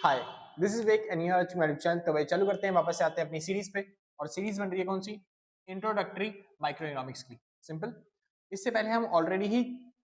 Hi, this is Wake and you are watching my channel. तो भाई चालू करते हैं, वापस से आते हैं अपनी सीरीज पे। और सीरीज बन रही है कौन सी? इंट्रोडक्टरी माइक्रोइकोनॉमिक्स की। सिंपल। इससे पहले हम ऑलरेडी ही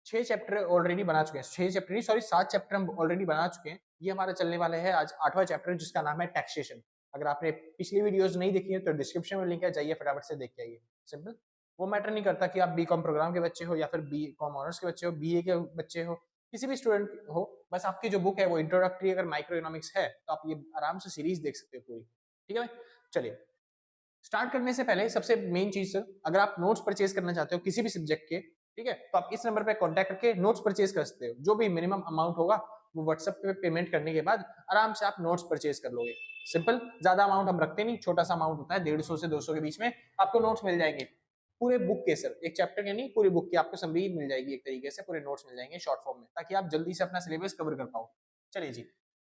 6 चैप्टर ऑलरेडी बना चुके हैं। 6 चैप्टर नहीं, सॉरी 7 चैप्टर हम ऑलरेडी बना चुके हैं। ये हमारा चलने वाला है आज 8वां चैप्टर, जिसका नाम है टैक्सेशन। अगर आपने पिछली वीडियोस नहीं देखी है तो डिस्क्रिप्शन में लिंक है, जाइए फटाफट से देख के आइए। सिंपल। वो मैटर नहीं करता कि आप बीकॉम प्रोग्राम के बच्चे हो या फिर बीकॉम ऑनर्स के बच्चे हो, बीए के बच्चे हो, किसी भी स्टूडेंट हो, बस आपकी जो बुक है वो इंट्रोडक्टरी अगर माइक्रो इकोनॉमिक्स है तो आप ये आराम से सीरीज देख सकते हो पूरी। ठीक है भाई, चलिए स्टार्ट करने से पहले सबसे मेन चीज, अगर आप नोट्स परचेज करना चाहते हो किसी भी सब्जेक्ट के, ठीक है, तो आप इस नंबर पे कांटेक्ट करके नोट्स परचेज कर सकते हो। जो भी मिनिमम अमाउंट होगा वो व्हाट्सएप पे पेमेंट करने के बाद आराम से आप नोट्स परचेज कर लोगे। सिंपल। ज्यादा अमाउंट हम रखते नहीं, छोटा सा अमाउंट होता है, 150 से 200 के बीच में आपको नोट्स मिल जाएंगे पूरे बुक के। सर एक चैप्टर के नहीं, पूरी बुक की आपको समरी मिल जाएगी, एक तरीके से पूरे नोट्स मिल जाएंगे शॉर्ट फॉर्म में, ताकि आप जल्दी से अपना सिलेबस कवर कर पाओ। चलिए जी,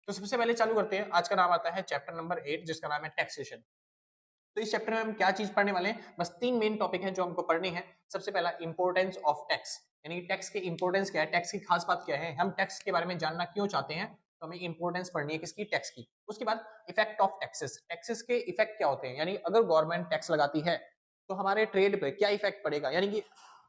तो सबसे पहले चालू करते हैं। आज का नाम आता है चैप्टर नंबर 8, जिसका नाम है टैक्सेशन। तो इस चैप्टर में हम क्या चीज पढ़ने वाले हैं? बस 3 मेन टॉपिक हैं जो हमको पढ़ने हैं। सबसे पहला इंपॉर्टेंस ऑफ टैक्स, यानी टैक्स की इंपॉर्टेंस क्या है, टैक्स की खास बात क्या है, हम टैक्स के बारे में जानना क्यों चाहते हैं, तो हमें इंपॉर्टेंस पढ़नी है किसकी? टैक्स की। उसके बाद इफेक्ट ऑफ टैक्सेस, टैक्सेस के इफेक्ट क्या होते हैं, यानी अगर गवर्नमेंट टैक्स लगाती है तो हमारे ट्रेड पे क्या इफेक्ट पड़ेगा, यानी कि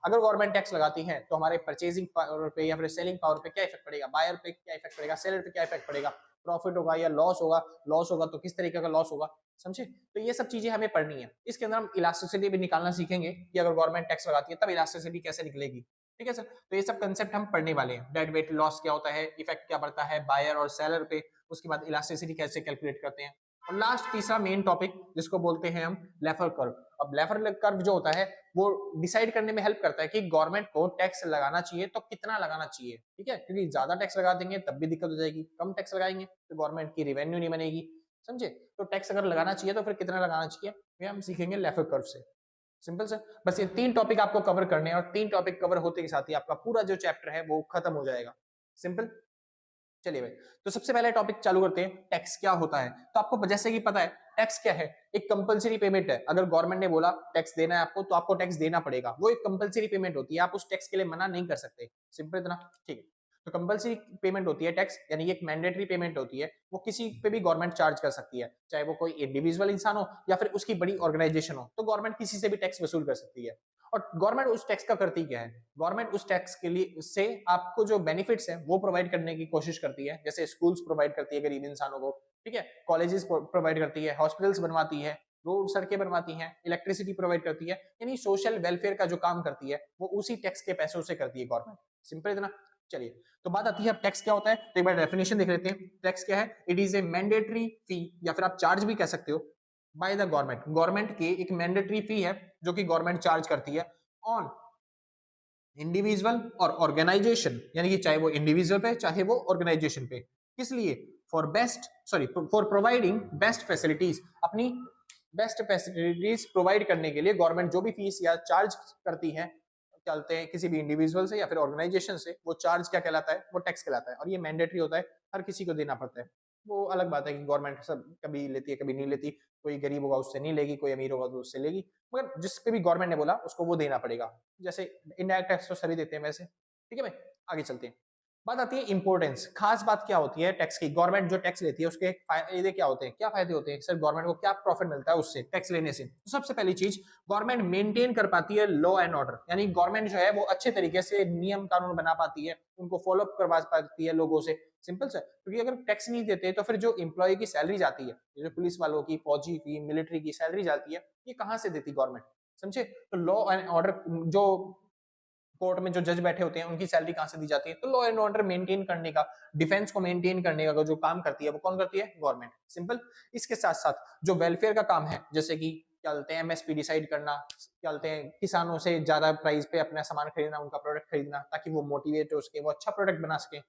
अगर गवर्नमेंट टैक्स लगाती है तो हमारे परचेजिंग पावर पे या फिर सेलिंग पावर पे क्या इफेक्ट पड़ेगा, बायर पे क्या इफेक्ट पड़ेगा, सेलर पे क्या इफेक्ट पड़ेगा, प्रॉफिट होगा या लॉस होगा, लॉस होगा तो किस तरीके का लॉस होगा, समझे? तो ये सब चीजें हमें पढ़नी है। इसके अंदर हम इलास्टिसिटी भी निकालना सीखेंगे कि अगर गवर्नमेंट टैक्स लगाती है तब इलास्टिसिटी कैसे निकलेगी। ठीक है सर, तो ये सब कंसेप्ट हम पढ़ने वाले हैं। डेड वेट लॉस क्या होता है, इफेक्ट क्या पड़ता है बायर और सेलर पे, उसके बाद इलास्टिसिटी कैसे कैलकुलेट करते हैं, और लास्ट तीसरा मेन टॉपिक जिसको बोलते हैं हम लेफर कर्व। अब लेफर कर्व जो होता है वो डिसाइड करने में हेल्प करता है कि गवर्नमेंट को टैक्स लगाना चाहिए तो कितना लगाना चाहिए। ठीक है, क्योंकि ज्यादा टैक्स लगा देंगे तब भी दिक्कत हो जाएगी, कम टैक्स लगाएंगे तो गवर्नमेंट की रेवेन्यू नहीं बनेगी, समझे? तो टैक्स अगर लगाना चाहिए तो फिर कितना लगाना चाहिए, ये हम सीखेंगे लेफर कर्व से। सिंपल सर, बस ये 3 टॉपिक आपको कवर करने हैं और 3 टॉपिक कवर होते के साथ ही आपका पूरा जो चैप्टर है वो खत्म हो जाएगा। सिंपल। चलिए भाई, तो सबसे पहले टॉपिक चालू करते हैं, टैक्स क्या होता है। तो आपको जैसे कि पता है टैक्स क्या है, एक कंपलसरी पेमेंट है। अगर गवर्नमेंट ने बोला टैक्स देना है आपको तो आपको टैक्स देना पड़ेगा, वो एक कंपलसरी पेमेंट होती है, आप उस टैक्स के लिए मना नहीं कर सकते। सिंपल इतना, ठीक है। तो कंपलसरी पेमेंट होती है टैक्स, यानी एक मैंडेटरी पेमेंट होती है, वो किसी पे भी गवर्नमेंट चार्ज कर सकती है, चाहे वो कोई इंडिविजुअल इंसान हो या फिर उसकी बड़ी ऑर्गेनाइजेशन हो, तो गवर्नमेंट किसी से भी टैक्स वसूल कर सकती है। और गवर्नमेंट उस टैक्स का करती क्या है, गवर्नमेंट उस टैक्स के लिए से आपको जो बेनिफिट्स हैं वो प्रोवाइड करने की कोशिश करती है। जैसे स्कूल्स प्रोवाइड करती है गरीब इंसानों को, ठीक है, कॉलेजेस प्रोवाइड करती है, हॉस्पिटल्स बनवाती है, रोड सड़कें बनवाती हैं, इलेक्ट्रिसिटी प्रोवाइड करती है, यानी सोशल वेलफेयर का जो काम करती है वो उसी टैक्स के पैसों से करती है गवर्नमेंट। सिंपल इतना। चलिए, तो बात आती है अब टैक्स क्या होता है, तो एक बार डेफिनेशन देख लेते हैं। टैक्स क्या है? इट इज ए मैंडेटरी फी, या फिर आप चार्ज भी कह सकते हो, बाय द गवर्नमेंट। गवर्नमेंट की एक मैंडेटरी फी है जो कि गवर्नमेंट चार्ज करती है ऑन इंडिविजुअल और ऑर्गेनाइजेशन, यानी कि चाहे वो इंडिविजुअल पे चाहे वो ऑर्गेनाइजेशन पे। किस लिए? For best, sorry, for providing best facilities, अपनी बेस्ट फैसिलिटीज प्रोवाइड करने के लिए गवर्नमेंट जो भी फीस या चार्ज करती है, चलते हैं किसी भी इंडिविजुअल से या फिर ऑर्गेनाइजेशन से, वो चार्ज क्या कहलाता है? वो टैक्स कहलाता है। और ये मैंडेटरी होता है, हर किसी को देना पड़ता है। वो अलग बात है कि गवर्नमेंट सब कभी लेती है कभी नहीं लेती, कोई गरीब होगा उससे नहीं लेगी, कोई अमीर होगा तो उससे लेगी, मगर जिस पे भी गवर्नमेंट ने बोला उसको वो देना पड़ेगा। जैसे इनडायरेक्ट टैक्स तो सभी देते हैं वैसे। ठीक है भाई, आगे चलते हैं। बात आती है इंपॉर्टेंस, खास बात क्या होती है टैक्स की। गवर्नमेंट जो टैक्स लेती है उसके फायदे क्या होते हैं, क्या फायदे होते हैं सर, गवर्नमेंट को क्या प्रॉफिट मिलता है उससे, टैक्स लेने से? तो सबसे पहली चीज, गवर्नमेंट मेंटेन कर पाती है लॉ एंड ऑर्डर, यानी गवर्नमेंट जो है वो अच्छे तरीके से नियम कानून बना पाती है, उनको फॉलो अप करवा पाती है लोगों से। सिंपल सर, क्योंकि अगर टैक्स नहीं देते तो फिर जो एम्प्लॉय की सैलरी जाती है, जो पुलिस वालों की, फौजी की, मिलिट्री की सैलरी जाती है, ये कहां से देती गवर्नमेंट, समझे? तो लॉ एंड ऑर्डर, जो कोर्ट में जो जज बैठे होते हैं उनकी सैलरी कहां से दी जाती है? तो लॉ एंड ऑर्डर मेंटेन करने का, डिफेंस को मेंटेन करने का जो काम करती है वो कौन करती है? गवर्नमेंट। सिंपल। इसके साथ साथ जो वेलफेयर का काम है, जैसे कि क्या बोलते हैं एमएसपी डिसाइड करना, क्या बोलते हैं किसानों से ज्यादा प्राइस पे अपना सामान खरीदना, उनका प्रोडक्ट खरीदना, ताकि वो मोटिवेट हो सके, वो अच्छा प्रोडक्ट बना सके,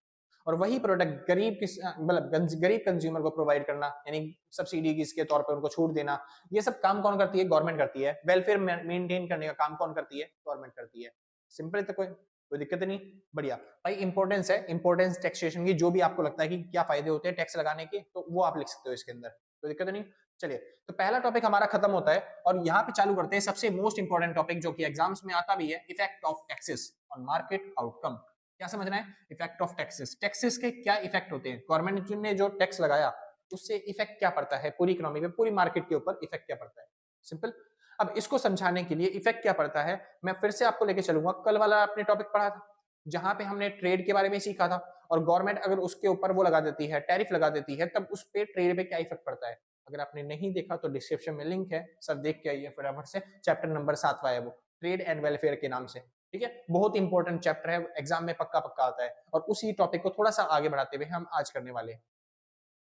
और वही प्रोडक्ट गरीब मतलब गरीब कंज्यूमर को प्रोवाइड करना, यानी सब्सिडी के तौर पर उनको छूट देना, ये सब काम कौन करती है? गवर्नमेंट करती है। वेलफेयर मेंटेन करने का काम कौन करती है? गवर्नमेंट करती है। सिंपल, तो कोई दिक्कत नहीं। बढ़िया भाई, इंपॉर्टेंस है, इंपॉर्टेंस टैक्सेशन की, जो भी आपको लगता है कि क्या फायदे होते हैं टैक्स लगाने के, तो वो आप लिख सकते हो इसके अंदर, कोई दिक्कत नहीं। चलिए, तो पहला टॉपिक हमारा खत्म होता है और यहाँ पे चालू करते हैं सबसे मोस्ट इंपॉर्टेंट टॉपिक, जो कि एग्जाम्स में आता भी है, effect of taxes on market outcome. क्या समझना है? इफेक्ट ऑफ टैक्सेस, टैक्सेस के क्या इफेक्ट होते हैं? गवर्नमेंट ने जो टैक्स लगाया उससे इफेक्ट क्या पड़ता है पूरी इकोनॉमी पे, पूरी मार्केट के ऊपर इफेक्ट क्या पड़ता है। सिंपल। अब इसको समझाने के लिए इफेक्ट क्या पड़ता है मैं फिर से आपको लेके चलूंगा, कल वाला आपने टॉपिक पढ़ा था जहां पे हमने ट्रेड के बारे में सीखा था, और गवर्नमेंट अगर उसके ऊपर वो लगा देती है, टैरिफ लगा देती है, तब उस पे ट्रेड पे क्या इफेक्ट पड़ता है। अगर आपने नहीं देखा तो डिस्क्रिप्शन में लिंक है, सर देख के आइए फटाफट से, चैप्टर नंबर 7वां है वो, ट्रेड एंड वेलफेयर के नाम से। ठीक है, बहुत इंपॉर्टेंट चैप्टर है, एग्जाम में पक्का पक्का आता है, और उसी टॉपिक को थोड़ा सा आगे बढ़ाते हुए हम आज करने वाले हैं।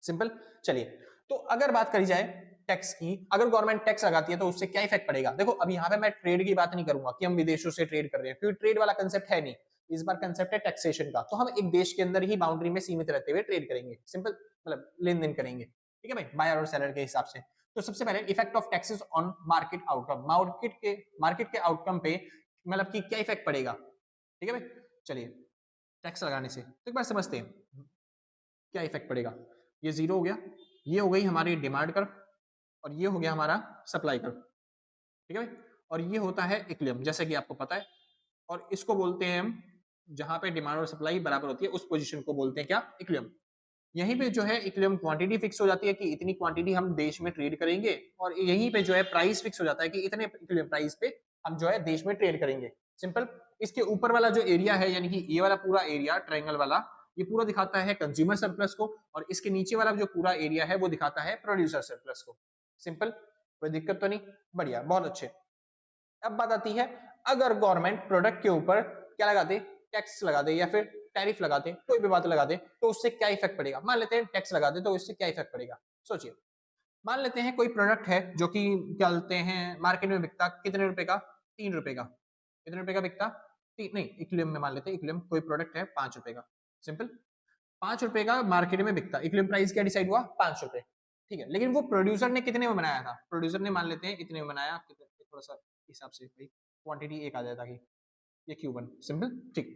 सिंपल। चलिए, तो अगर बात करी जाए टैक्स की, अगर गवर्नमेंट टैक्स लगाती है तो उससे क्या इफेक्ट पड़ेगा। देखो अब यहाँ पे मैं ट्रेड की बात नहीं करूंगा कि हम विदेशों से ट्रेड कर रहे हैं, क्योंकि ट्रेड वाला कंसेप्ट है नहीं, इस बार कंसेप्ट है टैक्सेशन का, तो हम एक देश के अंदर ही बाउंड्री में सीमित रहते हुए ट्रेड करेंगे, सिंपल, मतलब लेन देन करेंगे। ठीक है भाई, बायर और सेलर के हिसाब से। तो सबसे पहले effect of taxes on market outcome, market के आउटकम पे मतलब कि क्या इफेक्ट पड़ेगा। ठीक है भाई, चलिए टैक्स लगाने से तो एक बार समझते हैं क्या इफेक्ट पड़ेगा। ये जीरो हो गया, ये हो गई हमारी डिमांड कर्व, और ये हो गया हमारा सप्लाई कर्व। ठीक है भाई, और ये होता है इक्विलिब्रियम, जैसे कि आपको पता है, और इसको बोलते हैं हम, जहां पे डिमांड और सप्लाई बराबर होती है उस पोजीशन को बोलते हैं क्या, इक्विलिब्रियम। यहीं पे जो है इक्विलिब्रियम क्वांटिटी फिक्स हो जाती है कि इतनी क्वांटिटी हम देश में ट्रेड करेंगे, और यहीं पे जो है प्राइस फिक्स हो जाता है कि इतने इक्विलिब्रियम प्राइस पे हम जो है देश में ट्रेड करेंगे। सिंपल। इसके ऊपर वाला जो एरिया है, यानी कि ये वाला पूरा एरिया ट्रायंगल वाला, ये पूरा दिखाता है कंज्यूमर सरप्लस को, और इसके नीचे वाला जो पूरा एरिया है वो दिखाता है प्रोड्यूसर सरप्लस को। सिंपल, कोई दिक्कत तो नहीं, बढ़िया, बहुत अच्छे। अब बात आती है, अगर गवर्नमेंट प्रोडक्ट के ऊपर क्या लगा दे, टैक्स लगा दे या फिर टैरिफ लगा दे, कोई भी बात लगा दे, तो उससे क्या इफेक्ट पड़ेगा। मान लेते हैं टैक्स लगा दे, तो इससे क्या इफेक्ट पड़ेगा, सोचिए। मान लेते हैं कोई प्रोडक्ट है जो कि क्या बोलते हैं मार्केट में बिकता कितने रुपए का, 3 रुपए का। कितने रुपए का बिकता, नहीं इक्विलिब्रियम में मान लेते हैं, इक्विलिब्रियम कोई प्रोडक्ट है 5 रुपए का। सिंपल, 5 रुपए का मार्केट में बिकता, इक्विलिब्रियम प्राइस क्या डिसाइड हुआ, 5 रुपए। ठीक है, लेकिन वो प्रोड्यूसर ने कितने में बनाया था, प्रोड्यूसर ने मान लेते हैं इतने में बनाया, थोड़ा सा हिसाब से भाई क्वांटिटी एक आ जाए ताकि ये Q1। सिंपल, ठीक।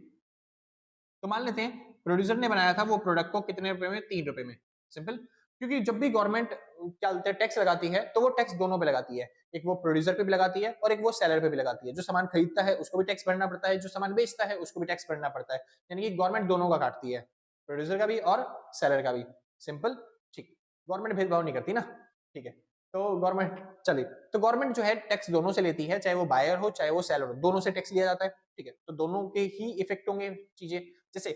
तो मान लेते हैं प्रोड्यूसर ने बनाया था वो प्रोडक्ट को कितने रुपए में, 3 रुपए में। सिंपल, क्योंकि जब भी गवर्नमेंट क्या बोलते हैं टैक्स लगाती है, तो वो टैक्स दोनों पे लगाती है, एक वो प्रोड्यूसर पे भी लगाती है और एक वो सेलर पे भी लगाती है। जो सामान खरीदता है उसको भी टैक्स भरना पड़ता है, जो सामान बेचता है उसको भी टैक्स भरना पड़ता है, यानी कि गवर्नमेंट दोनों का काटती है, प्रोड्यूसर का भी और सेलर का भी। सिंपल, ठीक। गवर्नमेंट भेदभाव नहीं करती ना, ठीक है। तो गवर्नमेंट, चलिए, तो गवर्नमेंट जो है टैक्स दोनों से लेती है, चाहे वो बायर हो चाहे वो सेलर हो, दोनों से टैक्स लिया जाता है। ठीक है, तो दोनों के ही इफेक्ट होंगे चीजें। जैसे